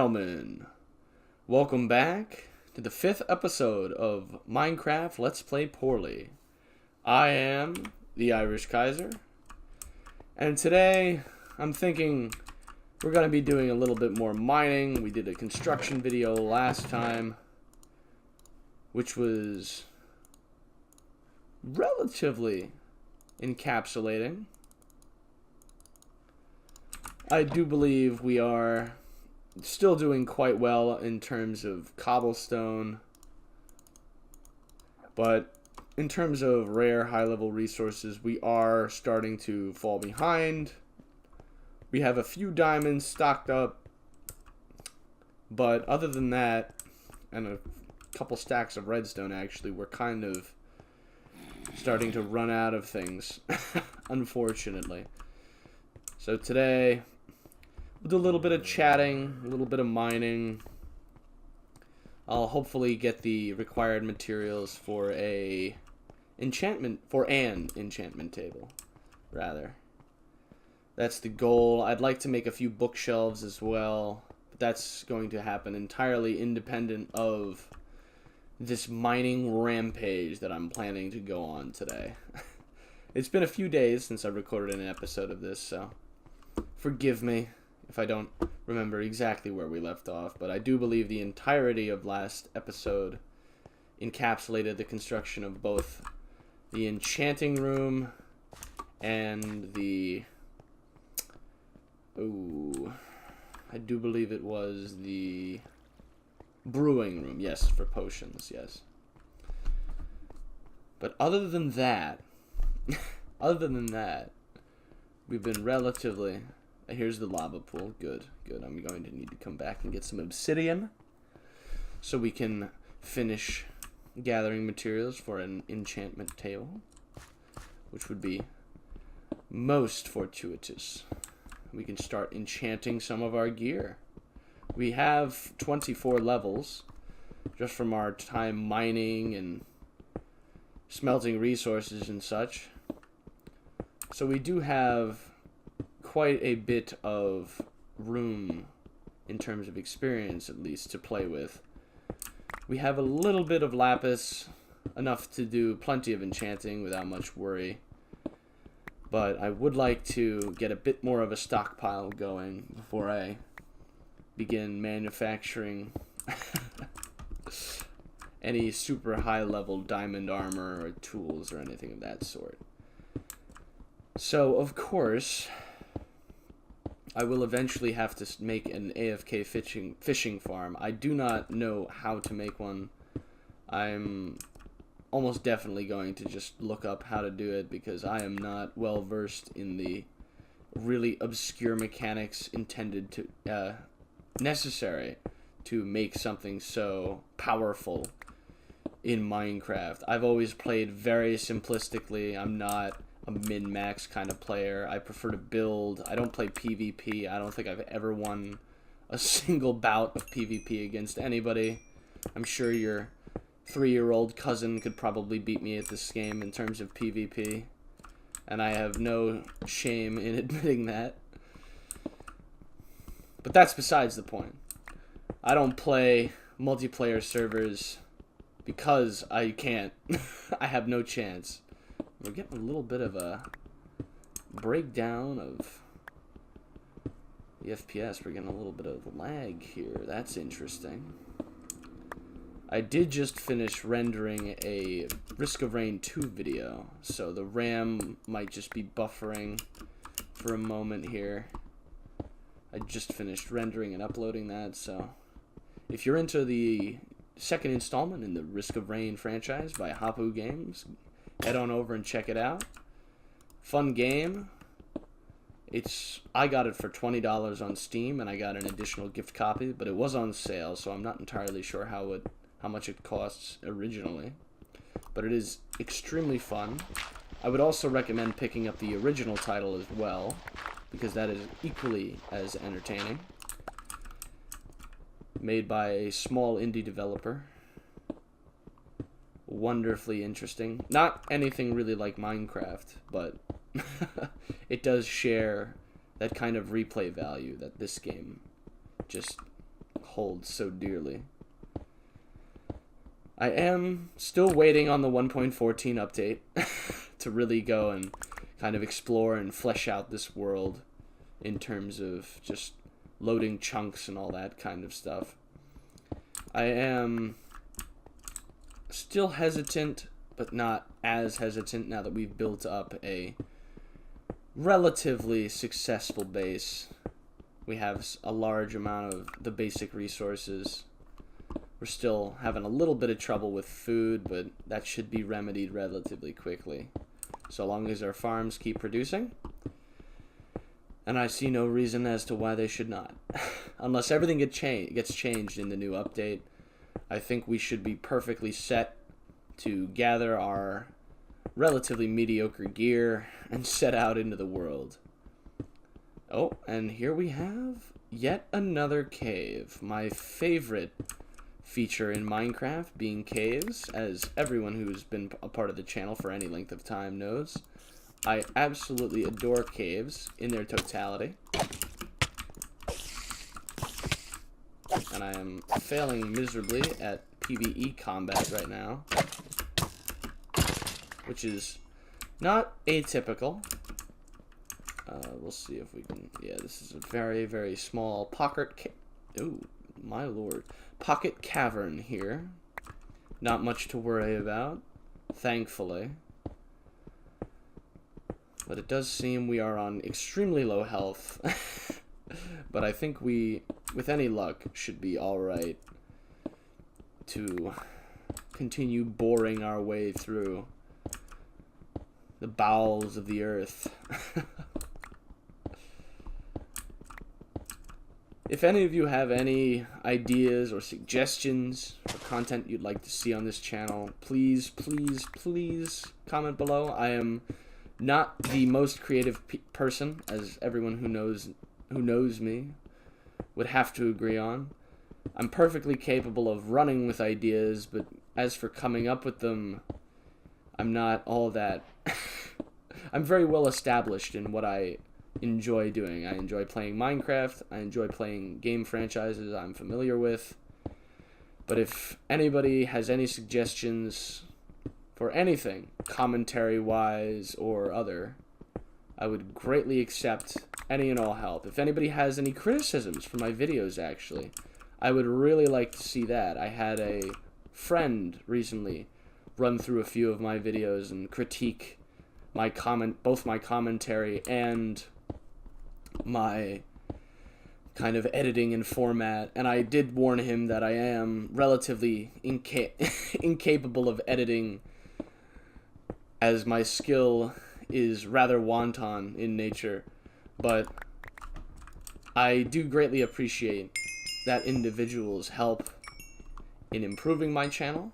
Gentlemen, welcome back to the 5th episode of Minecraft Let's Play Poorly. I am the Irish Kaiser, and today I'm thinking we're going to be doing a little bit more mining. We did a construction video last time, which was relatively encapsulating. I do believe we are still doing quite well in terms of cobblestone, but in terms of rare high-level resources, we are starting to fall behind. We have a few diamonds stocked up, but other than that, and a couple stacks of redstone actually, we're kind of starting to run out of things, unfortunately. So today, we'll do a little bit of chatting, a little bit of mining. I'll hopefully get the required materials for an enchantment table, rather. That's the goal. I'd like to make a few bookshelves as well, but that's going to happen entirely independent of this mining rampage that I'm planning to go on today. It's been a few days since I recorded an episode of this, so forgive me if I don't remember exactly where we left off, but I do believe the entirety of last episode encapsulated the construction of both the enchanting room and the... I do believe it was the brewing room. Yes, for potions, yes. But other than that, we've been relatively... Here's the lava pool. Good, good. I'm going to need to come back and get some obsidian so we can finish gathering materials for an enchantment table, which would be most fortuitous. We can start enchanting some of our gear. We have 24 levels just from our time mining and smelting resources and such. So we do have quite a bit of room in terms of experience, at least, to play with. We have a little bit of lapis, enough to do plenty of enchanting without much worry, but I would like to get a bit more of a stockpile going before I begin manufacturing any super high level diamond armor or tools or anything of that sort. So of course I will eventually have to make an AFK fishing farm. I do not know how to make one. I'm almost definitely going to just look up how to do it because I am not well versed in the really obscure mechanics intended to necessary to make something so powerful in Minecraft. I've always played very simplistically. I'm not a min-max kind of player. I prefer to build. I don't play PvP. I don't think I've ever won a single bout of PvP against anybody. I'm sure your 3-year-old cousin could probably beat me at this game in terms of PvP, and I have no shame in admitting that. But that's besides the point. I don't play multiplayer servers because I can't. I have no chance. We're getting a little bit of a breakdown of the FPS. We're getting a little bit of lag here. That's interesting. I did just finish rendering a Risk of Rain 2 video, so the RAM might just be buffering for a moment here. I just finished rendering and uploading that, so if you're into the second installment in the Risk of Rain franchise by Hapu Games, head on over and check it out. Fun game. I got it for $20 on Steam, and I got an additional gift copy, but it was on sale, so I'm not entirely sure how much it costs originally. But it is extremely fun. I would also recommend picking up the original title as well, because that is equally as entertaining. Made by a small indie developer. Wonderfully interesting. Not anything really like Minecraft, but it does share that kind of replay value that this game just hold so dearly. I am still waiting on the 1.14 update to really go and kind of explore and flesh out this world in terms of just loading chunks and all that kind of stuff. I am still hesitant, but not as hesitant now that we've built up a relatively successful base. We have a large amount of the basic resources. We're still having a little bit of trouble with food, but that should be remedied relatively quickly, so long as our farms keep producing. And I see no reason as to why they should not. Unless everything gets changed in the new update, I think we should be perfectly set to gather our relatively mediocre gear and set out into the world. Oh, and here we have yet another cave. My favorite feature in Minecraft being caves, as everyone who's been a part of the channel for any length of time knows. I absolutely adore caves in their totality. And I am failing miserably at PvE combat right now, which is not atypical. We'll see if we can... Yeah, this is a very, very small pocket... Ooh, my lord. Pocket cavern here. Not much to worry about, thankfully. But it does seem we are on extremely low health. But I think we, with any luck, should be alright to continue boring our way through the bowels of the earth. If any of you have any ideas or suggestions for content you'd like to see on this channel, please, please, please comment below. I am not the most creative person, as everyone who knows me would have to agree on. I'm perfectly capable of running with ideas, but as for coming up with them, I'm not all that. I'm very well established in what I enjoy doing. I enjoy playing Minecraft. I enjoy playing game franchises I'm familiar with. But if anybody has any suggestions for anything, commentary-wise or other, I would greatly accept any and all help. If anybody has any criticisms for my videos, actually, I would really like to see that. I had a friend recently run through a few of my videos and critique both my commentary and my kind of editing and format, and I did warn him that I am relatively incapable of editing, as my skill is rather wanton in nature, but I do greatly appreciate that individual's help in improving my channel,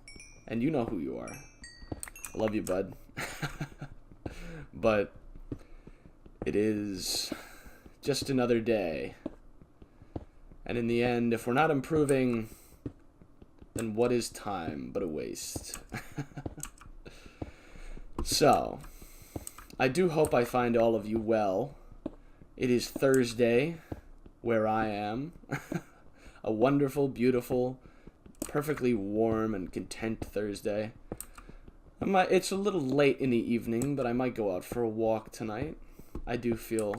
and you know who you are. I love you, bud. But it is just another day. And in the end, if we're not improving, then what is time but a waste? So, I do hope I find all of you well. It is Thursday, where I am. A wonderful, beautiful, perfectly warm and content Thursday. It's a little late in the evening, but I might go out for a walk tonight. I do feel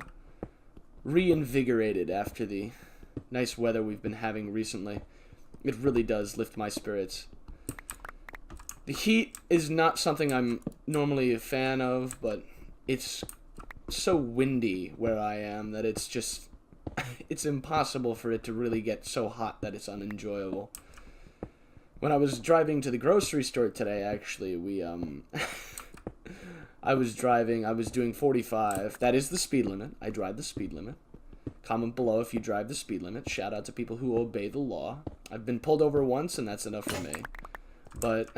reinvigorated after the nice weather we've been having recently. It really does lift my spirits. The heat is not something I'm normally a fan of, but it's so windy where I am that it's just... it's impossible for it to really get so hot that it's unenjoyable. When I was driving to the grocery store today, actually, I was doing 45. That is the speed limit. I drive the speed limit. Comment below if you drive the speed limit. Shout out to people who obey the law. I've been pulled over once, and that's enough for me. But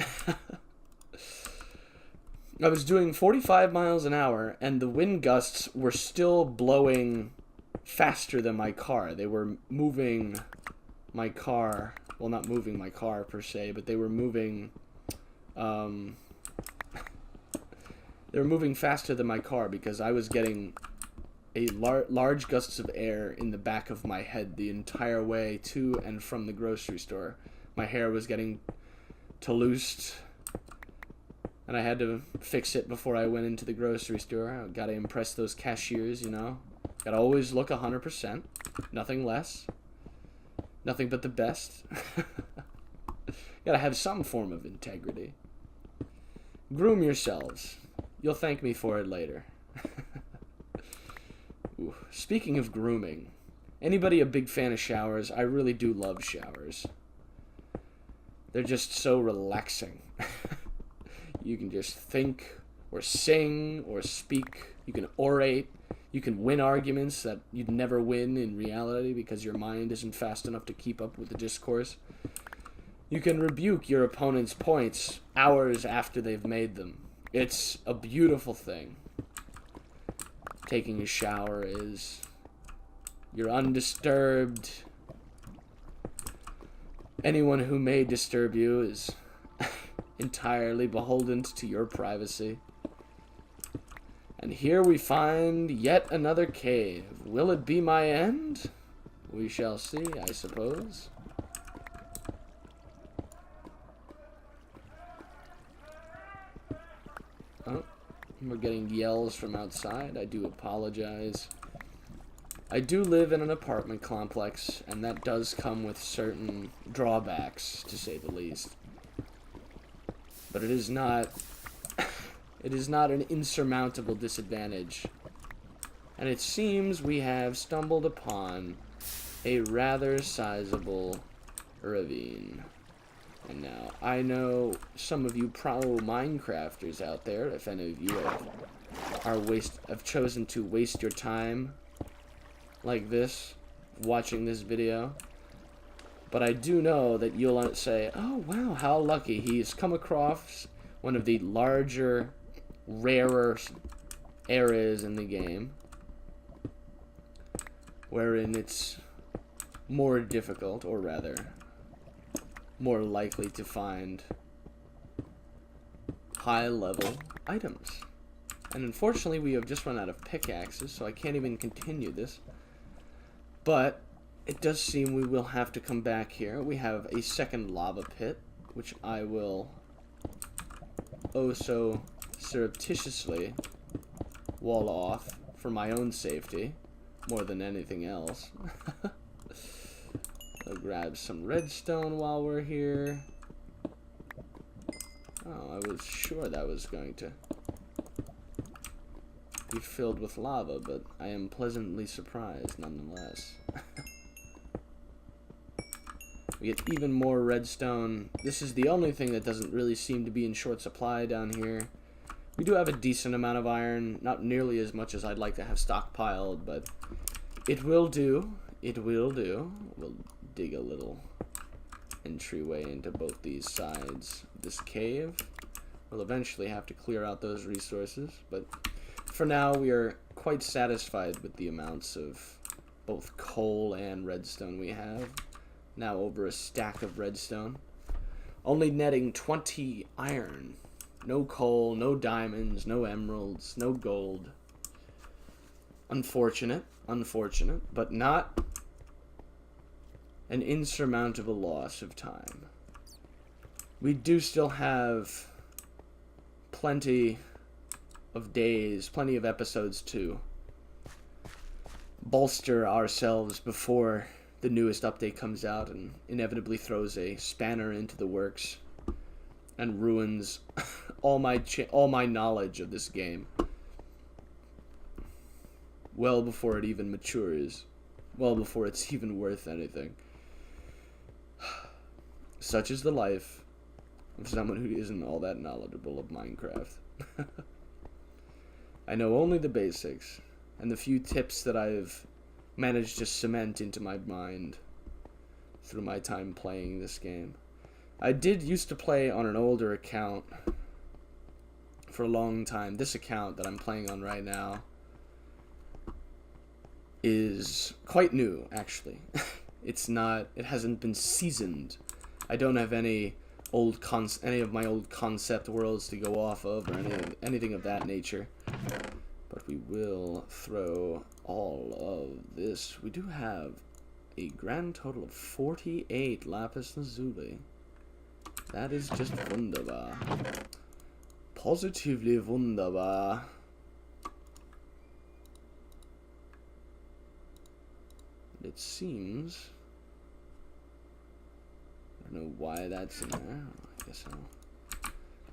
I was doing 45 miles an hour, and the wind gusts were still blowing faster than my car. They were moving my car... Well, not moving my car, per se, but they were moving... they were moving faster than my car because I was getting large gusts of air in the back of my head the entire way to and from the grocery store. My hair was getting touloused, and I had to fix it before I went into the grocery store. I gotta impress those cashiers, you know. Gotta always look 100%. Nothing less. Nothing but the best. Gotta have some form of integrity. Groom yourselves. You'll thank me for it later. Ooh. Speaking of grooming, anybody a big fan of showers? I really do love showers. They're just so relaxing. You can just think or sing or speak. You can orate. You can win arguments that you'd never win in reality because your mind isn't fast enough to keep up with the discourse. You can rebuke your opponent's points hours after they've made them. It's a beautiful thing. Taking a shower is. You're undisturbed. Anyone who may disturb you is entirely beholden to your privacy. And here we find yet another cave. Will it be my end? We shall see, I suppose. Oh, we're getting yells from outside. I do apologize. I do live in an apartment complex, and that does come with certain drawbacks, to say the least. But it is not an insurmountable disadvantage. And it seems we have stumbled upon a rather sizable ravine. And now, I know some of you pro Minecrafters out there, if any of you have chosen to waste your time like this, watching this video. But I do know that you'll say, oh wow, how lucky he's come across one of the larger, rarer areas in the game, wherein it's more difficult, or rather, more likely to find high-level items. And unfortunately, we have just run out of pickaxes, so I can't even continue this. But it does seem we will have to come back here. We have a second lava pit, which I will oh so surreptitiously wall off for my own safety, more than anything else. I'll grab some redstone while we're here. Oh, I was sure that was going to be filled with lava, but I am pleasantly surprised nonetheless. We get even more redstone. This is the only thing that doesn't really seem to be in short supply down here. We do have a decent amount of iron, not nearly as much as I'd like to have stockpiled, but it will do. It will do. We'll dig a little entryway into both these sides of this cave. We'll eventually have to clear out those resources, but for now we are quite satisfied with the amounts of both coal and redstone we have. Now over a stack of redstone. Only netting 20 iron. No coal, no diamonds, no emeralds, no gold. Unfortunate, but not an insurmountable loss of time. We do still have plenty of days, plenty of episodes to bolster ourselves before the newest update comes out and inevitably throws a spanner into the works and ruins all my knowledge of this game well before it even matures, well before it's even worth anything. Such is the life of someone who isn't all that knowledgeable of Minecraft. I know only the basics and the few tips that I've managed to cement into my mind through my time playing this game. I did used to play on an older account for a long time. This account that I'm playing on right now is quite new, actually. It hasn't been seasoned. I don't have any of my old concept worlds to go off of or anything of that nature. But we will throw all of this. We do have a grand total of 48 lapis lazuli. That is just wunderbar. Positively wunderbar. It seems... I don't know why that's in there. I guess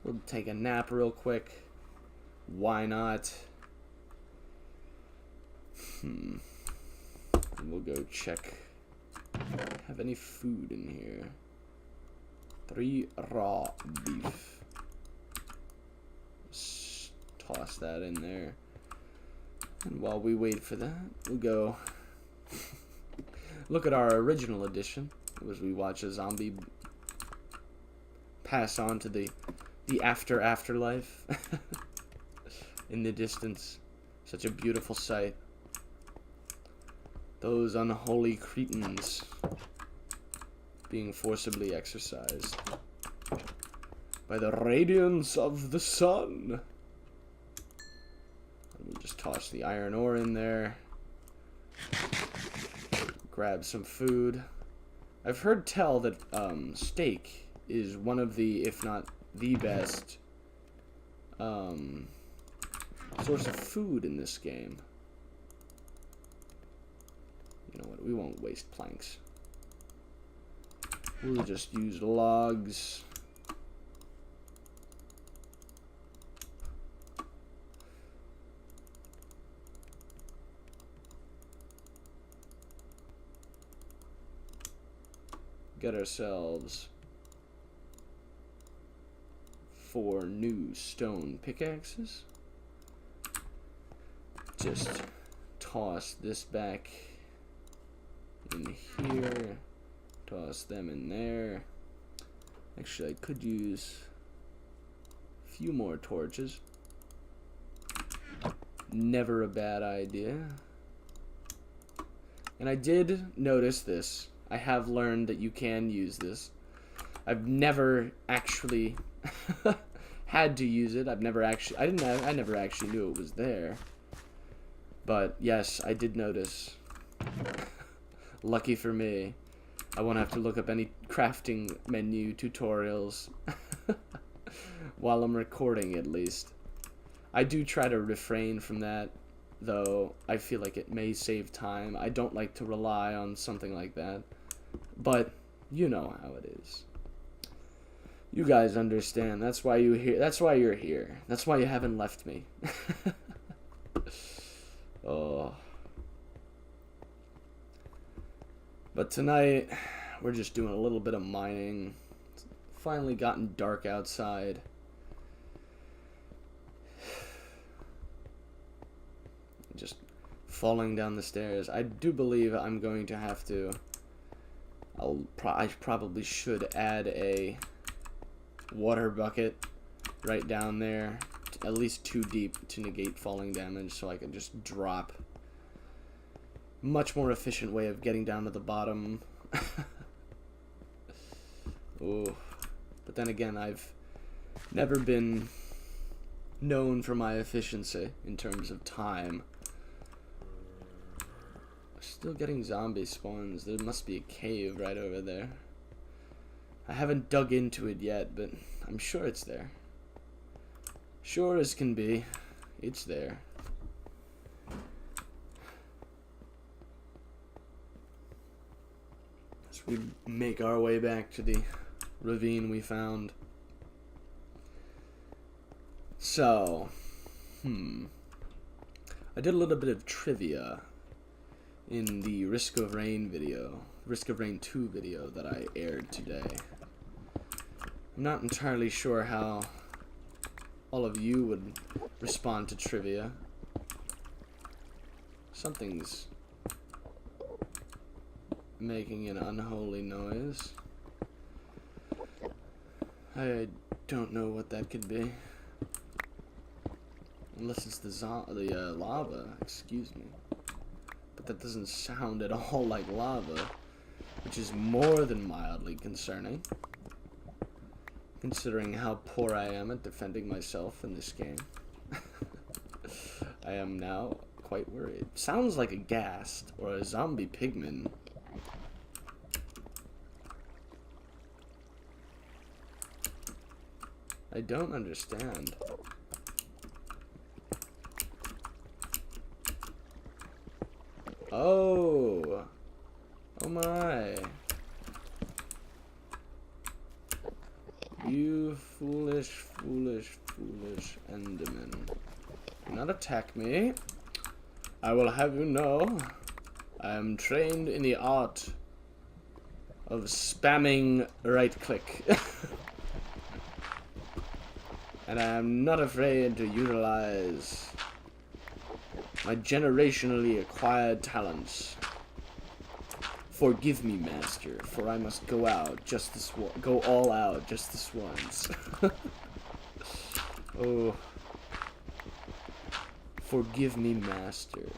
we'll take a nap real quick. Why not? And we'll go check. Have any food in here? 3 raw beef. Just toss that in there. And while we wait for that, we'll go look at our original edition as we watch a zombie pass on to the afterlife in the distance. Such a beautiful sight. Those unholy cretins being forcibly exercised by the radiance of the sun. And we'll just toss the iron ore in there. Grab some food. I've heard tell that steak is one of the, if not the best, source of food in this game. You know what? We won't waste planks. We'll just use logs. Get ourselves 4 new stone pickaxes. Just toss this back in here. Toss them in there. Actually, I could use a few more torches. Never a bad idea. And I did notice this. I have learned that you can use this. I've never actually had to use it. I never actually knew it was there. But yes, I did notice. Lucky for me. I won't have to look up any crafting menu tutorials while I'm recording, at least. I do try to refrain from that, though I feel like it may save time. I don't like to rely on something like that. But you know how it is. You guys understand. That's why you're here. That's why you're here. That's why you haven't left me. Oh. But tonight, we're just doing a little bit of mining. It's finally gotten dark outside. Just falling down the stairs. I do believe I'm going to have to... I probably should add a water bucket right down there, at least 2 deep to negate falling damage, so I can just drop. Much more efficient way of getting down to the bottom. Oh, but then again, I've never been known for my efficiency in terms of time. Still getting zombie spawns. There must be a cave right over there. I haven't dug into it yet, but I'm sure it's there. Sure as can be, it's there. As we make our way back to the ravine we found. So, I did a little bit of trivia in the Risk of Rain 2 video that I aired today. I'm not entirely sure how all of you would respond to trivia. Something's making an unholy noise. I don't know what that could be. Unless it's the lava, excuse me. But that doesn't sound at all like lava, which is more than mildly concerning, considering how poor I am at defending myself in this game. I am now quite worried. Sounds like a ghast or a zombie pigman. I don't understand. Oh. Oh my. You foolish, foolish, foolish Enderman. Do not attack me. I will have you know, I am trained in the art of spamming right click. And I am not afraid to utilize my generationally acquired talents. Forgive me, master, for I must go out just this go all out just this once. Oh. Forgive me, master.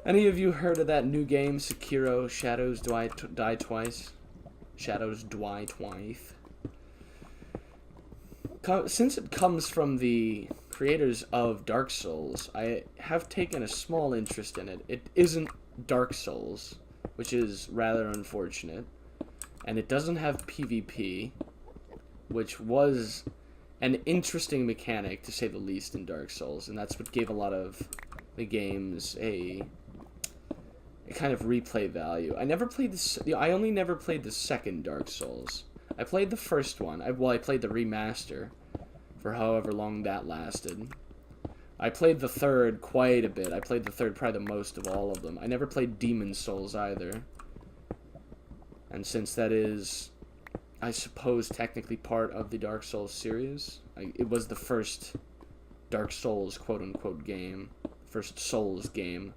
Any of you heard of that new game, Sekiro, Shadows Die Twice? Shadows Die Twice. Since it comes from the creators of Dark Souls, I have taken a small interest in it. It isn't Dark Souls, which is rather unfortunate, and it doesn't have PvP, which was an interesting mechanic, to say the least, in Dark Souls, and that's what gave a lot of the games a kind of replay value. I never played this. I only never played the second Dark Souls. I played the first one. I played the remaster for however long that lasted. I played the third quite a bit. I played the third probably the most of all of them. I never played Demon Souls either. And since that is, I suppose, technically part of the Dark Souls series, it was the first Dark Souls quote-unquote game. First Souls game.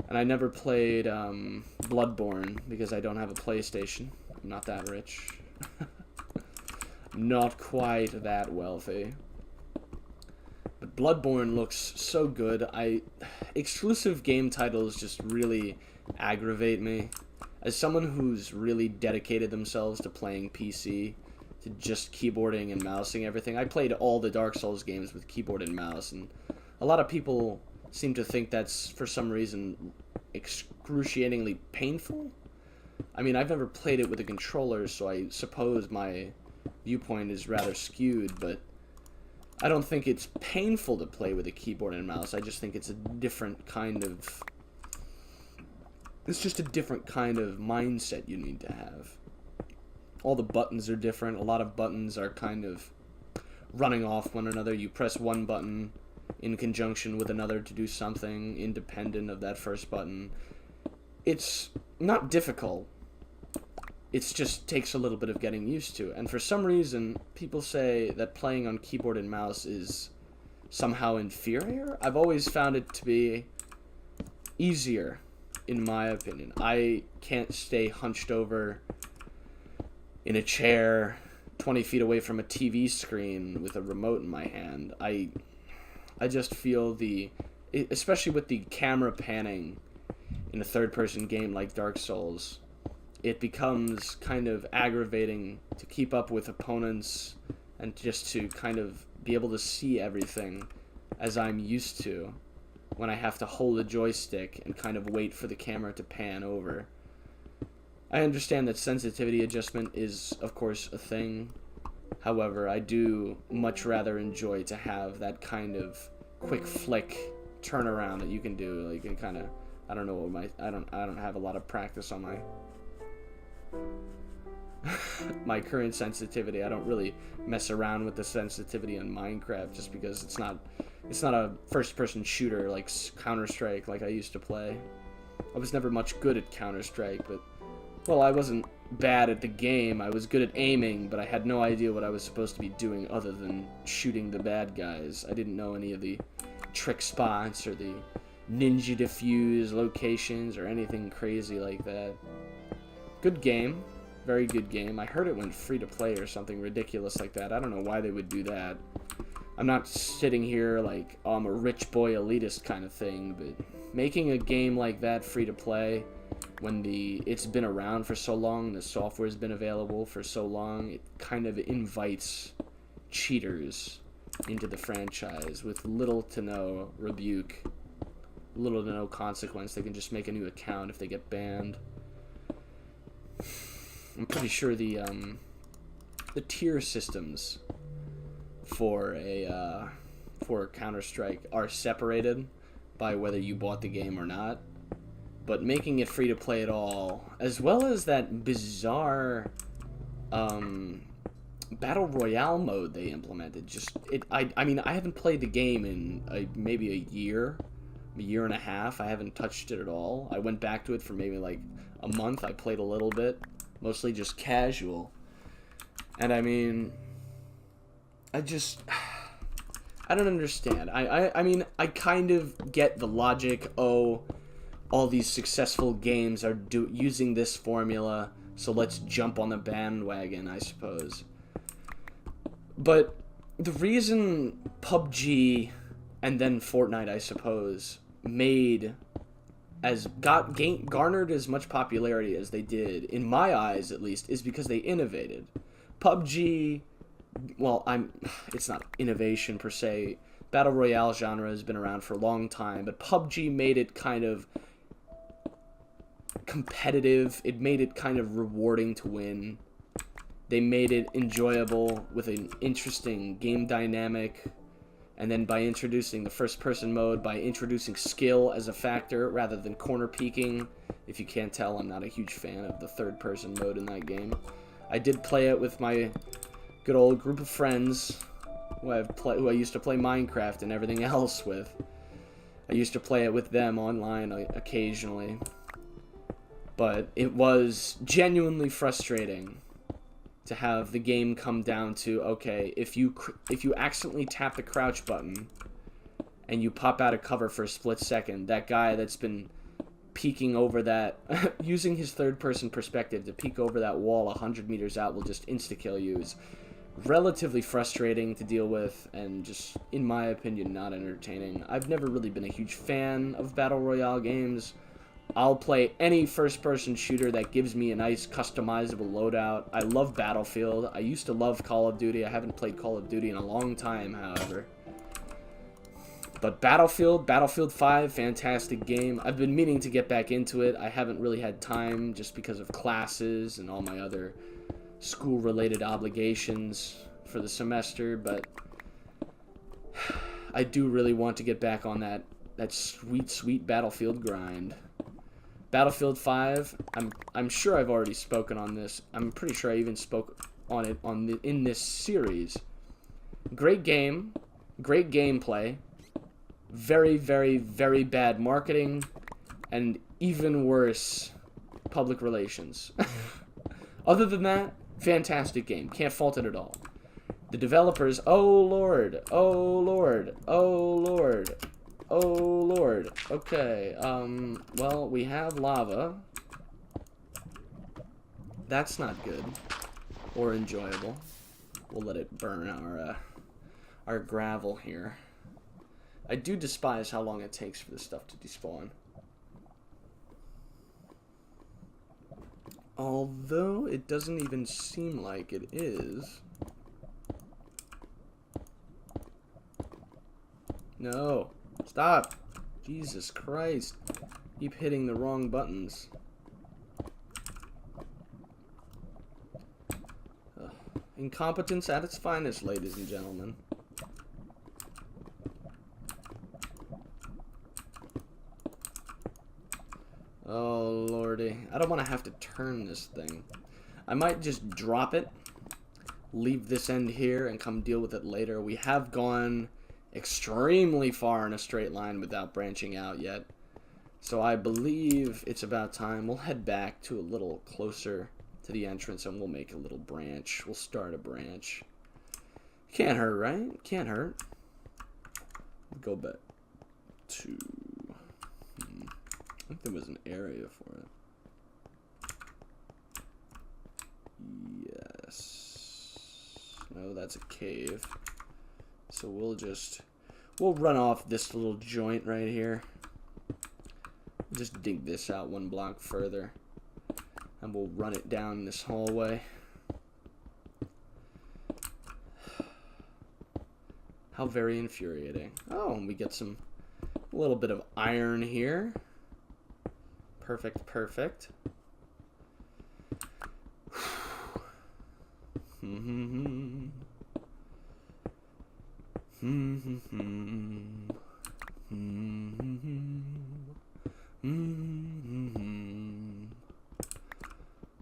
And I never played Bloodborne because I don't have a PlayStation. I'm not that rich. I'm not quite that wealthy. But Bloodborne looks so good. Exclusive game titles just really aggravate me. As someone who's really dedicated themselves to playing PC, to just keyboarding and mousing everything, I played all the Dark Souls games with keyboard and mouse, and a lot of people seem to think that's, for some reason, excruciatingly painful. I mean, I've never played it with a controller, so I suppose my viewpoint is rather skewed, but I don't think it's painful to play with a keyboard and mouse. I just think it's a different kind of... It's just a different kind of mindset you need to have. All the buttons are different. A lot of buttons are kind of running off one another. You press one button in conjunction with another to do something independent of that first button. It's not difficult. It just takes a little bit of getting used to. And for some reason, people say that playing on keyboard and mouse is somehow inferior. I've always found it to be easier, in my opinion. I can't stay hunched over in a chair 20 feet away from a TV screen with a remote in my hand. I just feel especially with the camera panning in a third-person game like Dark Souls, it becomes kind of aggravating to keep up with opponents and just to kind of be able to see everything as I'm used to when I have to hold a joystick and kind of wait for the camera to pan over. I understand that sensitivity adjustment is, of course, a thing. However, I do much rather enjoy to have that kind of quick flick turnaround that you can do. Like, you can kind of, I don't know what I don't have a lot of practice on my current sensitivity. I don't really mess around with the sensitivity in Minecraft just because it's not a first-person shooter like Counter-Strike like I used to play. I was never much good at Counter-Strike, but, well, I wasn't bad at the game. I was good at aiming, but I had no idea what I was supposed to be doing other than shooting the bad guys. I didn't know any of the trick spots or the ninja diffuse locations or anything crazy like that. Good game. Very good game. I heard it went free to play or something ridiculous like that. I don't know why they would do that. I'm not sitting here like, oh, I'm a rich boy elitist kind of thing, but making a game like that free to play when it's been around for so long, the software's been available for so long, it kind of invites cheaters into the franchise with little to no rebuke, little to no consequence. They can just make a new account if they get banned. I'm pretty sure the tier systems for Counter-Strike are separated by whether you bought the game or not. But making it free to play at all, as well as that bizarre Battle Royale mode they implemented, I mean, I haven't played the game in maybe a year and a half. I haven't touched it at all. I went back to it for maybe like a month. I played a little bit, mostly just casual. And I mean, I don't understand. I mean, I kind of get the logic. Oh, all these successful games are using this formula, so let's jump on the bandwagon, I suppose. But the reason PUBG and then Fortnite, I suppose, garnered as much popularity as they did, in my eyes at least, is because they innovated. PUBG, well, it's not innovation per se. Battle Royale genre has been around for a long time, but PUBG made it kind of competitive. It made it kind of rewarding to win. They made it enjoyable with an interesting game dynamic. And then by introducing the first-person mode, by introducing skill as a factor rather than corner peeking. If you can't tell, I'm not a huge fan of the third-person mode in that game. I did play it with my good old group of friends who I used to play Minecraft and everything else with. I used to play it with them online occasionally. But it was genuinely frustrating to have the game come down to, okay, if you accidentally tap the crouch button and you pop out of cover for a split second, that guy that's been peeking over that, using his third-person perspective to peek over that wall 100 meters out will just insta-kill you. Is relatively frustrating to deal with and just, in my opinion, not entertaining. I've never really been a huge fan of Battle Royale games. I'll play any first-person shooter that gives me a nice customizable loadout. I love Battlefield. I used to love Call of Duty. I haven't played Call of Duty in a long time, however. But Battlefield 5, fantastic game. I've been meaning to get back into it. I haven't really had time just because of classes and all my other school-related obligations for the semester, but I do really want to get back on that sweet, sweet Battlefield grind. Battlefield 5, I'm sure I've already spoken on this. I'm pretty sure I even spoke on it in this series. Great game, great gameplay, very, very, very bad marketing, and even worse, public relations. Other than that, fantastic game. Can't fault it at all. The developers, oh lord, oh lord, oh lord. Oh, Lord. Okay, well, we have lava. That's not good. Or enjoyable. We'll let it burn our gravel here. I do despise how long it takes for this stuff to despawn. Although, it doesn't even seem like it is. No. Stop! Jesus Christ. Keep hitting the wrong buttons. Incompetence at its finest, ladies and gentlemen. Oh, lordy. I don't want to have to turn this thing. I might just drop it, leave this end here, and come deal with it later. We have gone extremely far in a straight line without branching out yet. So I believe it's about time. We'll head back to a little closer to the entrance and we'll make a little branch. We'll start a branch. Can't hurt, right? Can't hurt. Go back to... I think there was an area for it. Yes. No, that's a cave. So we'll run off this little joint right here. Just dig this out one block further. And we'll run it down this hallway. How very infuriating. Oh, and we get a little bit of iron here. Perfect, perfect.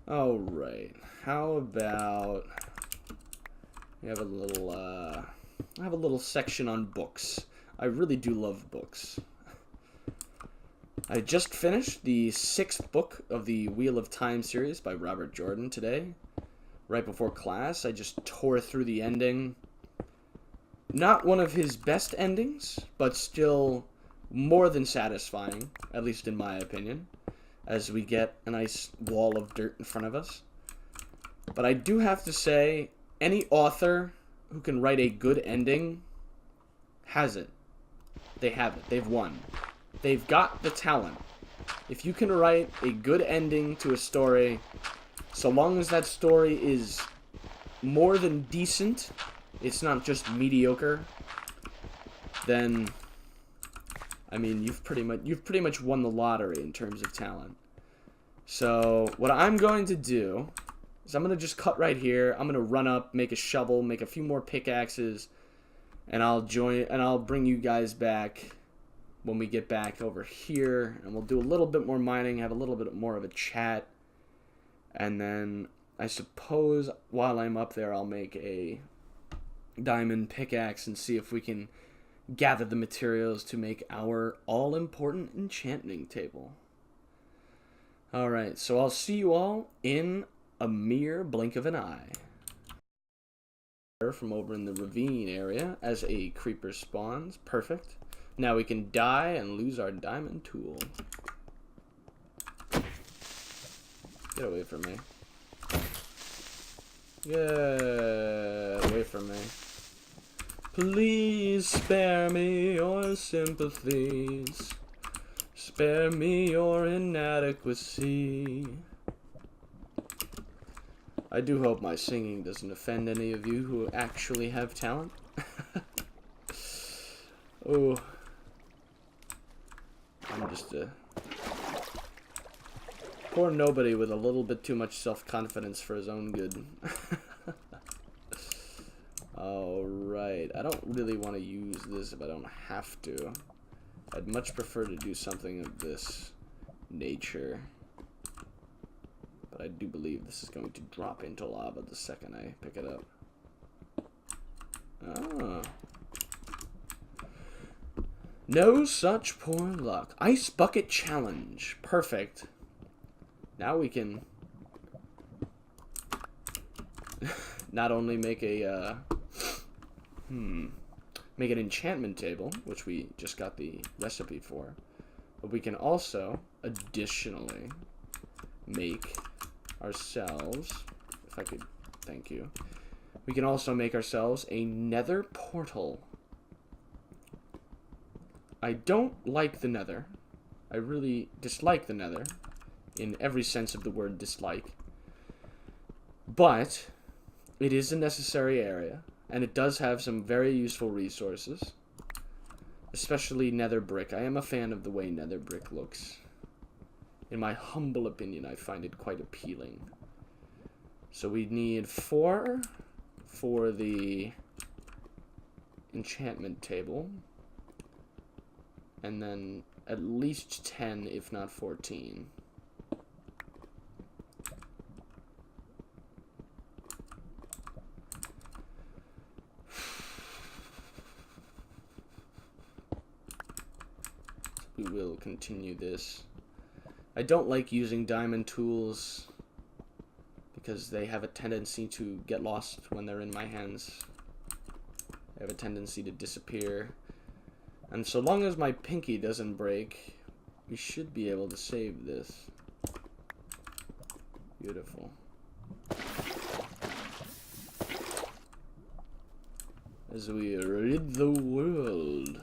All right. How about we have a little I have a little section on books. I really do love books. I just finished the 6th book of the Wheel of Time series by Robert Jordan today. Right before class, I just tore through the ending. Not one of his best endings, but still more than satisfying, at least in my opinion, as we get a nice wall of dirt in front of us. But I do have to say, any author who can write a good ending has it. They have it. They've won. They've got the talent. If you can write a good ending to a story, so long as that story is more than decent, it's not just mediocre, then I mean you've pretty much won the lottery in terms of talent. So what I'm going to do is I'm going to just cut right here. I'm going to run up, make a shovel, make a few more pickaxes, and I'll bring you guys back when we get back over here, and we'll do a little bit more mining, have a little bit more of a chat, and then I suppose while I'm up there I'll make a diamond pickaxe and see if we can gather the materials to make our all-important enchanting table. Alright, so I'll see you all in a mere blink of an eye. From over in the ravine area as a creeper spawns. Perfect. Now we can die and lose our diamond tool. Get away from me. Get away from me. Please spare me your sympathies. Spare me your inadequacy. I do hope my singing doesn't offend any of you who actually have talent. Oh. I'm just a poor nobody with a little bit too much self-confidence for his own good. Alright, I don't really want to use this if I don't have to. I'd much prefer to do something of this nature. But I do believe this is going to drop into lava the second I pick it up. Ah. No such poor luck. Ice bucket challenge. Perfect. Now we can not only make a make an enchantment table, which we just got the recipe for, but we can also additionally make ourselves, if I could, thank you. We can also make ourselves a nether portal. I don't like the nether. I really dislike the nether, in every sense of the word dislike. But it is a necessary area, and it does have some very useful resources, especially nether brick. I am a fan of the way nether brick looks. In my humble opinion, I find it quite appealing. So we need 4 for the enchantment table, and then at least 10, if not 14. We will continue this. I don't like using diamond tools because they have a tendency to get lost when they're in my hands. They have a tendency to disappear. And so long as my pinky doesn't break, we should be able to save this. Beautiful. As we rid the world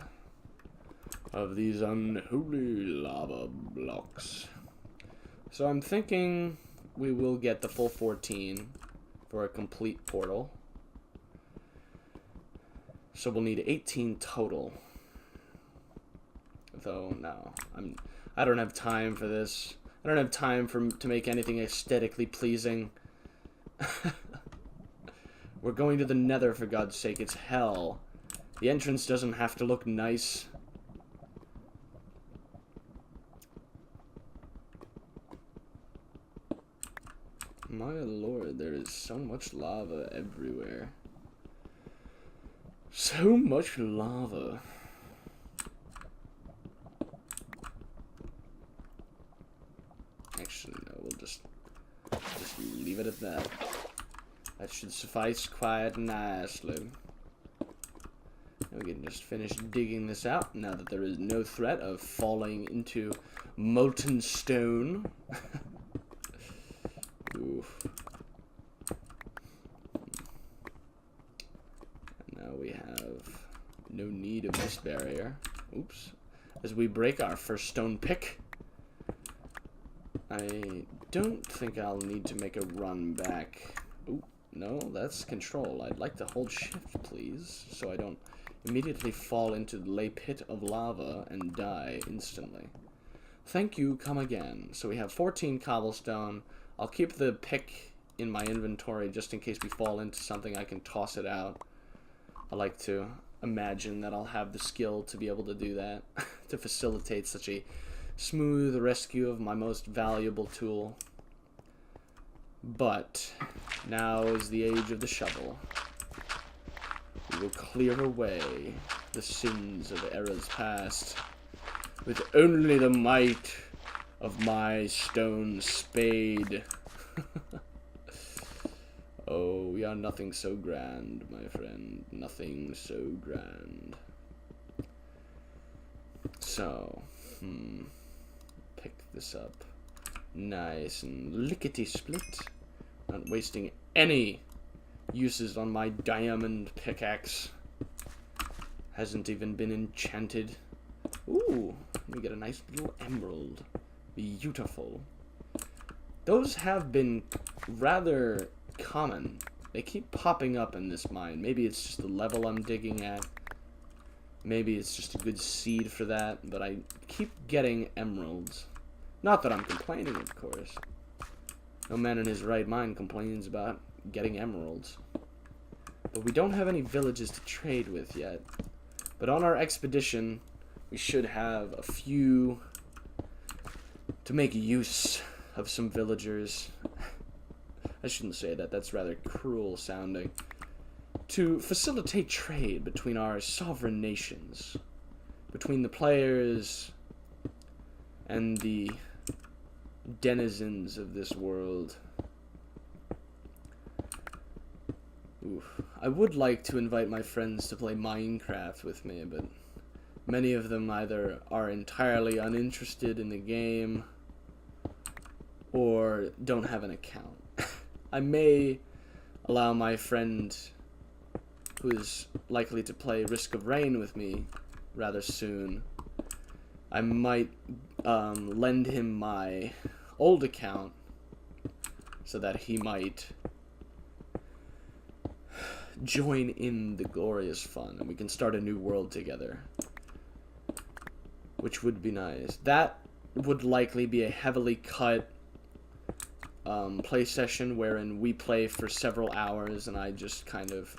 of these unholy lava blocks. So I'm thinking we will get the full 14 for a complete portal. So we'll need 18 total. Though, no. I don't have time for this. I don't have time to make anything aesthetically pleasing. We're going to the Nether, for God's sake. It's hell. The entrance doesn't have to look nice. My lord, there is so much lava everywhere. So much lava. Actually, no, we'll just leave it at that. That should suffice quite nicely. We can just finish digging this out now that there is no threat of falling into molten stone. Oof. And now we have no need of this barrier. Oops. As we break our first stone pick. I don't think I'll need to make a run back. Ooh, no, that's control. I'd like to hold shift, please, so I don't immediately fall into the lay pit of lava and die instantly. Thank you, come again. So we have 14 cobblestone. I'll keep the pick in my inventory just in case we fall into something I can toss it out. I like to imagine that I'll have the skill to be able to do that, to facilitate such a smooth rescue of my most valuable tool. But now is the age of the shovel. We will clear away the sins of eras past with only the might of my stone spade. Oh, we are nothing so grand, my friend. Nothing so grand. So, pick this up. Nice and lickety-split. Not wasting any uses on my diamond pickaxe. Hasn't even been enchanted. Ooh, we get a nice little emerald. Beautiful. Those have been rather common. They keep popping up in this mine. Maybe it's just the level I'm digging at. Maybe it's just a good seed for that, but I keep getting emeralds. Not that I'm complaining, of course. No man in his right mind complains about getting emeralds. But we don't have any villages to trade with yet. But on our expedition, we should have a few to make use of some villagers. I shouldn't say that, that's rather cruel sounding. To facilitate trade between our sovereign nations, between the players and the denizens of this world. Oof. I would like to invite my friends to play Minecraft with me, but many of them either are entirely uninterested in the game or don't have an account. I may allow my friend who is likely to play Risk of Rain with me rather soon. I might lend him my old account so that he might join in the glorious fun and we can start a new world together, which would be nice. That would likely be a heavily cut play session wherein we play for several hours and I just kind of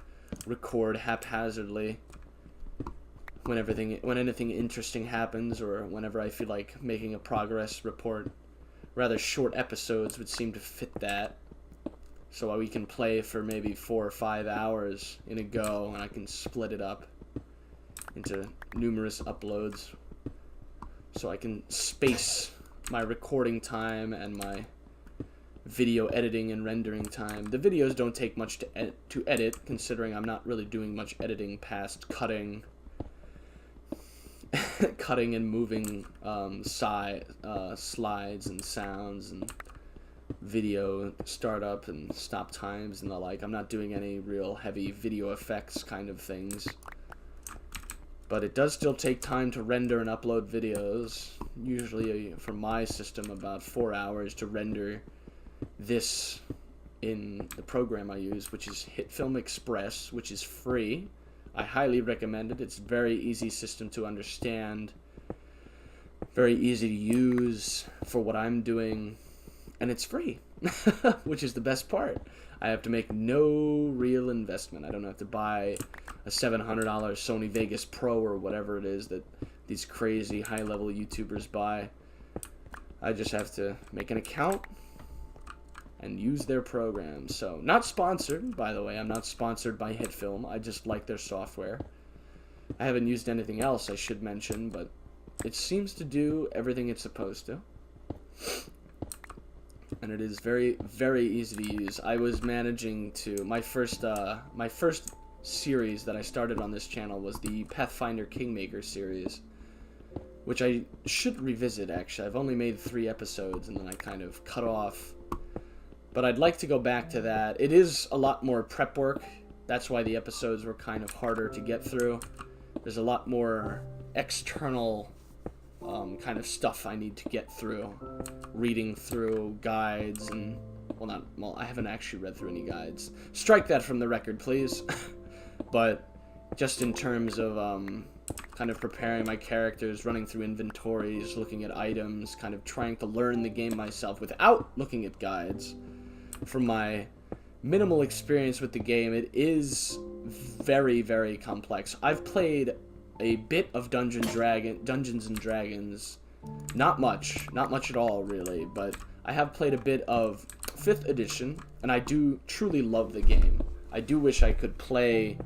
record haphazardly when anything interesting happens or whenever I feel like making a progress report. Rather short episodes would seem to fit that, so we can play for maybe 4 or 5 hours in a go and I can split it up into numerous uploads so I can space my recording time and my video editing and rendering time. The videos don't take much to edit, considering I'm not really doing much editing past cutting and moving slides and sounds and video startup and stop times and the like. I'm not doing any real heavy video effects kind of things. But it does still take time to render and upload videos. Usually, for my system, about 4 hours to render this in the program I use, which is HitFilm Express, which is free. I highly recommend it. It's a very easy system to understand, very easy to use for what I'm doing, and it's free, which is the best part. I have to make no real investment. I don't have to buy a $700 Sony Vegas Pro or whatever it is that these crazy high-level YouTubers buy. I just have to make an account and use their program. So, not sponsored, by the way. I'm not sponsored by HitFilm. I just like their software. I haven't used anything else, I should mention, but it seems to do everything it's supposed to. And it is very, very easy to use. I was managing to... My first series that I started on this channel was the Pathfinder Kingmaker series, which I should revisit, actually. I've only made 3 episodes, and then I kind of cut off. But I'd like to go back to that. It is a lot more prep work. That's why the episodes were kind of harder to get through. There's a lot more external kind of stuff I need to get through. Reading through guides and... Well, I haven't actually read through any guides. Strike that from the record, please. But just in terms of kind of preparing my characters, running through inventories, looking at items, kind of trying to learn the game myself without looking at guides. From my minimal experience with the game, it is very, very complex. I've played a bit of Dungeons and Dragons. Not much at all, really, but I have played a bit of 5th edition, and I do truly love the game. I do wish I could play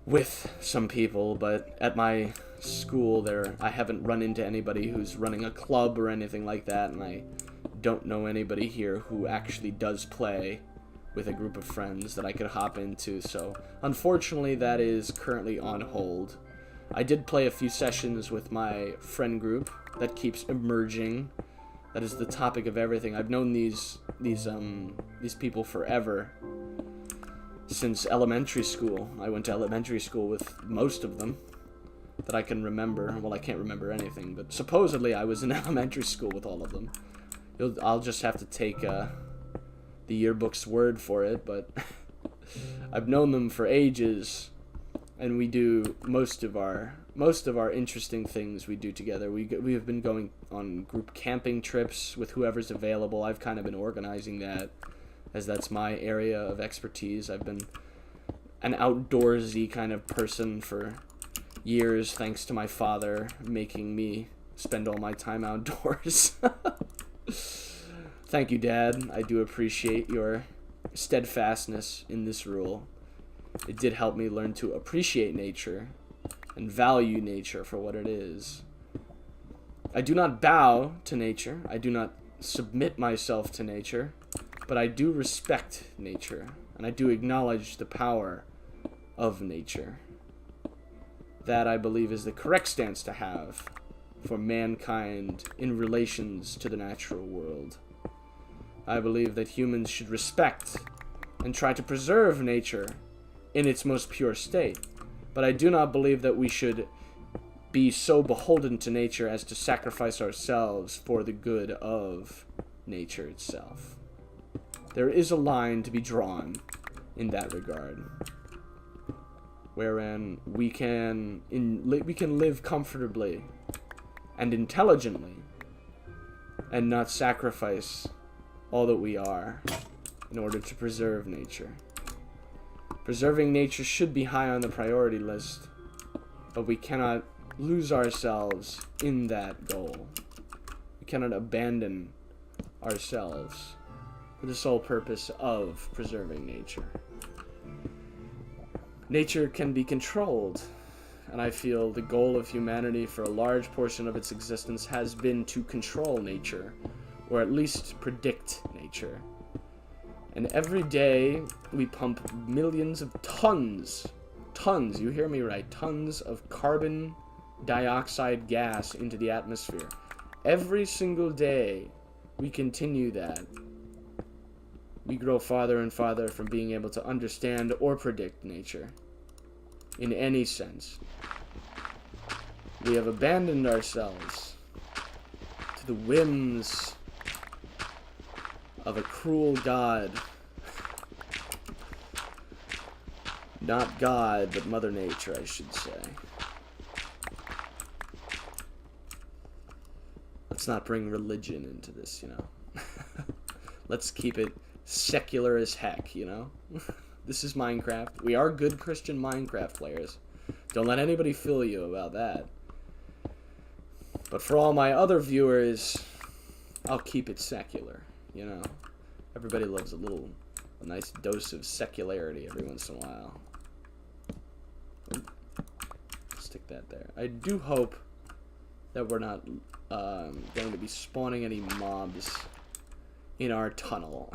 with some people, but at my school I haven't run into anybody who's running a club or anything like that, and I don't know anybody here who actually does play with a group of friends that I could hop into, so unfortunately that is currently on hold. I did play a few sessions with my friend group that keeps emerging. That is the topic of everything. I've known these people forever. Since elementary school. I went to elementary school with most of them that I can remember. Well, I can't remember anything, but supposedly I was in elementary school with all of them. I'll just have to take the yearbook's word for it, but I've known them for ages, and we do most of our interesting things we do together. We have been going on group camping trips with whoever's available. I've kind of been organizing that, as that's my area of expertise. I've been an outdoorsy kind of person for years, thanks to my father making me spend all my time outdoors. Thank you, Dad. I do appreciate your steadfastness in this rule. It did help me learn to appreciate nature and value nature for what it is. I do not bow to nature. I do not submit myself to nature. But I do respect nature, and I do acknowledge the power of nature. That, I believe, is the correct stance to have for mankind in relations to the natural world. I believe that humans should respect and try to preserve nature in its most pure state. But I do not believe that we should be so beholden to nature as to sacrifice ourselves for the good of nature itself. There is a line to be drawn in that regard, wherein we can live comfortably and intelligently and not sacrifice all that we are in order to preserve nature. Preserving nature should be high on the priority list, but we cannot lose ourselves in that goal. We cannot abandon ourselves for the sole purpose of preserving nature. Nature can be controlled, and I feel the goal of humanity for a large portion of its existence has been to control nature, or at least predict nature. And every day we pump millions of tons, you hear me right, tons of carbon dioxide gas into the atmosphere. Every single day we continue that. We grow farther and farther from being able to understand or predict nature in any sense. We have abandoned ourselves to the whims of a cruel God. Not God, but Mother Nature, I should say. Let's not bring religion into this, you know. Let's keep it secular as heck, you know. This is Minecraft. We are good Christian Minecraft players. Don't let anybody fool you about that. But for all my other viewers, I'll keep it secular, you know. Everybody loves a nice dose of secularity every once in a while. Ooh. Stick that there. I do hope that we're not going to be spawning any mobs in our tunnel.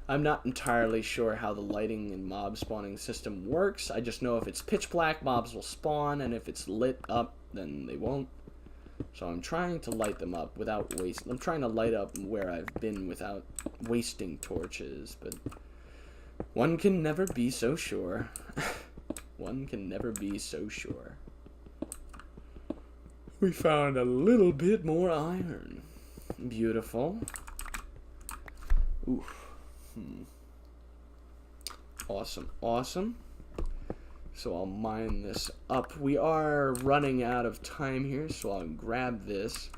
I'm not entirely sure how the lighting and mob spawning system works. I just know if it's pitch black, mobs will spawn, and if it's lit up, then they won't. So I'm trying to light them up without wasting. I'm trying to light up where I've been without wasting torches, but one can never be so sure. One can never be so sure. We found a little bit more iron. Beautiful. Oof. Awesome, awesome. So I'll mine this up. We are running out of time here, so I'll grab this.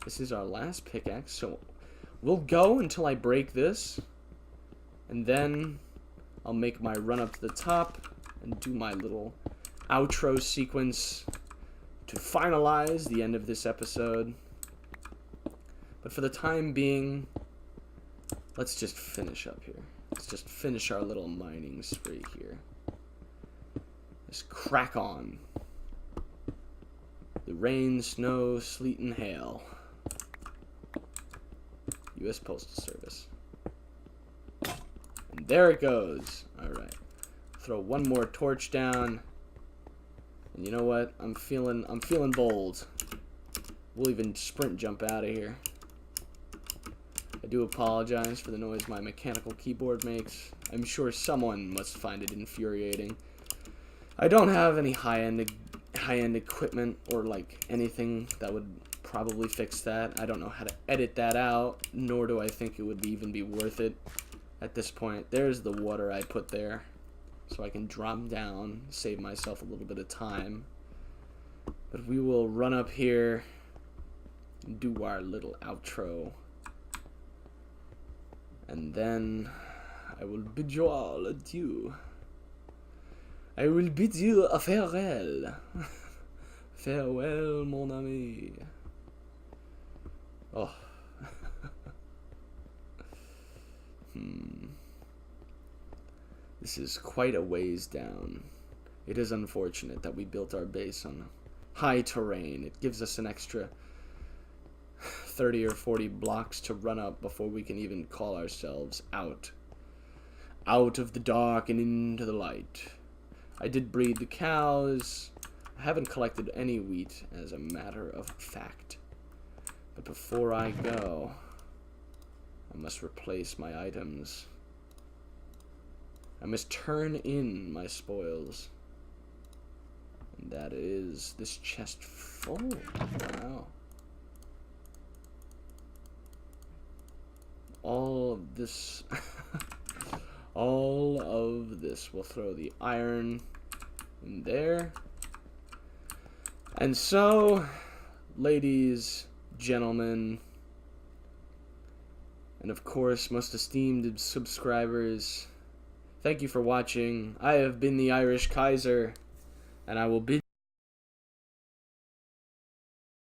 This is our last pickaxe, so we'll go until I break this. And then I'll make my run up to the top and do my little outro sequence to finalize the end of this episode. But for the time being, let's just finish up here. Let's just finish our little mining spree here. Just crack on. The rain, snow, sleet, and hail. U.S. Postal Service. And there it goes. Alright. Throw one more torch down. And you know what? I'm feeling bold. We'll even sprint jump out of here. I do apologize for the noise my mechanical keyboard makes. I'm sure someone must find it infuriating. I don't have any high-end equipment or like anything that would probably fix that. I don't know how to edit that out, nor do I think it would even be worth it at this point. There's the water I put there, so I can drop down, save myself a little bit of time. But we will run up here and do our little outro. And then I will bid you all adieu. I will bid you a farewell. Farewell, mon ami. Oh. This is quite a ways down. It is unfortunate that we built our base on high terrain. It gives us an extra 30 or 40 blocks to run up before we can even call ourselves out. Out of the dark and into the light. I did breed the cows. I haven't collected any wheat as a matter of fact. But before I go, I must replace my items. I must turn in my spoils. And that is this chest full. Wow. All of this all of this. We'll throw the iron in there. And so, ladies, gentlemen, and of course, most esteemed subscribers, thank you for watching. I have been the Irish Kaiser, and I will bid